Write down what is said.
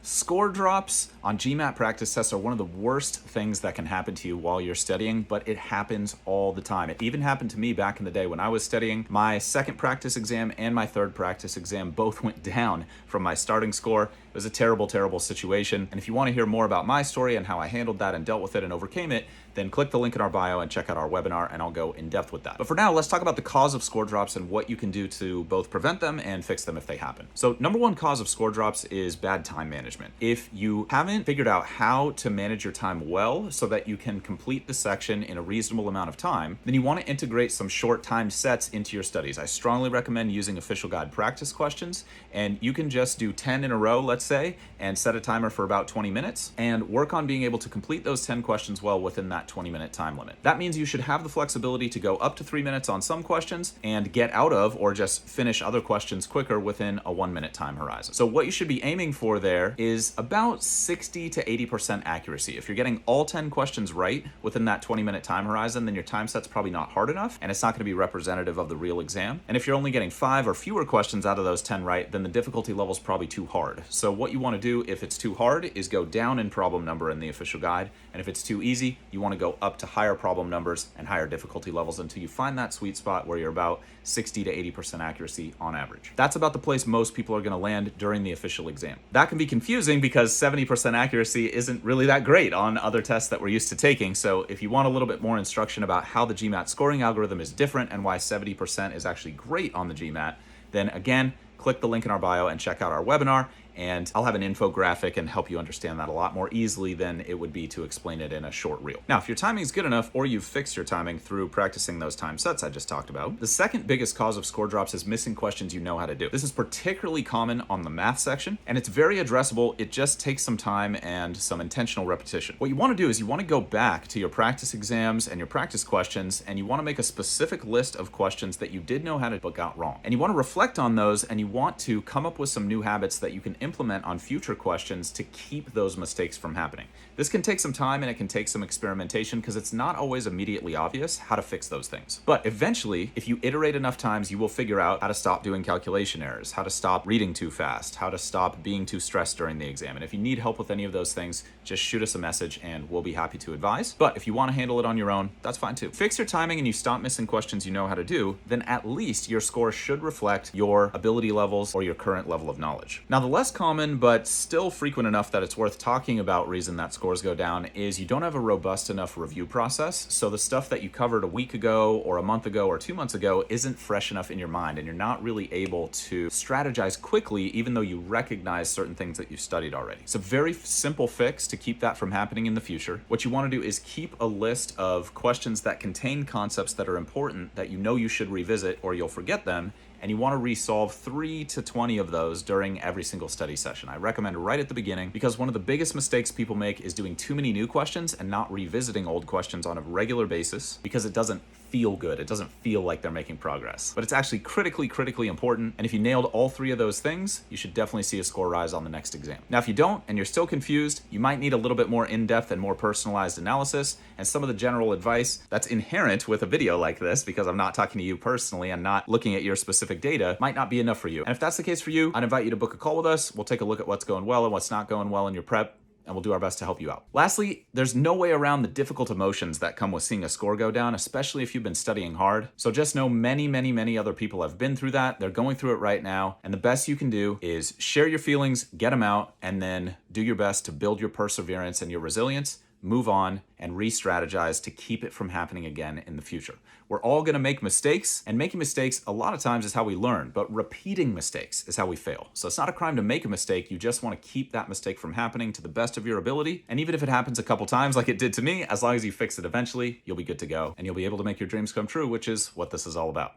Score drops on GMAT practice tests are one of the worst things that can happen to you while you're studying, but it happens all the time. It even happened to me back in the day when I was studying. My second practice exam and my third practice exam both went down from my starting score. It was a terrible, terrible situation. And if you want to hear more about my story and how I handled that and dealt with it and overcame it, then click the link in our bio and check out our webinar, and I'll go in depth with that. But for now, let's talk about the cause of score drops and what you can do to both prevent them and fix them if they happen. So number one cause of score drops is bad time management. If you haven't figured out how to manage your time well so that you can complete the section in a reasonable amount of time, then you want to integrate some short time sets into your studies. I strongly recommend using official guide practice questions, and you can just do 10 in a row, let's say, and set a timer for about 20 minutes and work on being able to complete those 10 questions well within that 20-minute time limit. That means you should have the flexibility to go up to 3 minutes on some questions and get out of or just finish other questions quicker within a 1-minute time horizon. So what you should be aiming for there is about 60 to 80% accuracy. If you're getting all 10 questions right within that 20-minute time horizon, then your time set's probably not hard enough and it's not going to be representative of the real exam. And if you're only getting 5 or fewer questions out of those 10 right, then the difficulty level is probably too hard. So what you want to do if it's too hard is go down in problem number in the official guide. And if it's too easy, you want to go up to higher problem numbers and higher difficulty levels until you find that sweet spot where you're about 60 to 80% accuracy on average. That's about the place most people are going to land during the official exam. That can be confusing because 70% accuracy isn't really that great on other tests that we're used to taking. So if you want a little bit more instruction about how the GMAT scoring algorithm is different and why 70% is actually great on the GMAT, then again, click the link in our bio and check out our webinar, and I'll have an infographic and help you understand that a lot more easily than it would be to explain it in a short reel. Now, if your timing is good enough or you've fixed your timing through practicing those time sets I just talked about, the second biggest cause of score drops is missing questions you know how to do. This is particularly common on the math section, and it's very addressable. It just takes some time and some intentional repetition. What you want to do is you want to go back to your practice exams and your practice questions, and you want to make a specific list of questions that you did know how to but got wrong. And you want to reflect on those, and you want to come up with some new habits that you can implement on future questions to keep those mistakes from happening. This can take some time and it can take some experimentation because it's not always immediately obvious how to fix those things. But eventually, if you iterate enough times, you will figure out how to stop doing calculation errors, how to stop reading too fast, how to stop being too stressed during the exam. And if you need help with any of those things, just shoot us a message and we'll be happy to advise. But if you want to handle it on your own, that's fine too. Fix your timing and you stop missing questions you know how to do, then at least your score should reflect your ability levels or your current level of knowledge. Now, the less common but still frequent enough that it's worth talking about reason that scores go down is you don't have a robust enough review process. So the stuff that you covered a week ago or a month ago or 2 months ago isn't fresh enough in your mind, and you're not really able to strategize quickly even though you recognize certain things that you've studied already. It's a very simple fix to keep that from happening in the future. What you want to do is keep a list of questions that contain concepts that are important that you know you should revisit or you'll forget them, and you want to resolve 3 to 20 of those during every single study session. I recommend right at the beginning because one of the biggest mistakes people make is doing too many new questions and not revisiting old questions on a regular basis because it doesn't feel good. It doesn't feel like they're making progress. But it's actually critically important, and if you nailed all 3 of those things, you should definitely see a score rise on the next exam. Now, if you don't and you're still confused, you might need a little bit more in-depth and more personalized analysis, and some of the general advice that's inherent with a video like this, because I'm not talking to you personally and not looking at your specific data, might not be enough for you. And if that's the case for you, I'd invite you to book a call with us. We'll take a look at what's going well and what's not going well in your prep, and we'll do our best to help you out. Lastly, there's no way around the difficult emotions that come with seeing a score go down, especially if you've been studying hard. So just know many other people have been through that. They're going through it right now. And the best you can do is share your feelings, get them out, and then do your best to build your perseverance and your resilience, move on, and re-strategize to keep it from happening again in the future. We're all gonna make mistakes, and making mistakes a lot of times is how we learn, but repeating mistakes is how we fail. So it's not a crime to make a mistake, you just wanna keep that mistake from happening to the best of your ability. And even if it happens a couple times like it did to me, as long as you fix it eventually, you'll be good to go, and you'll be able to make your dreams come true, which is what this is all about.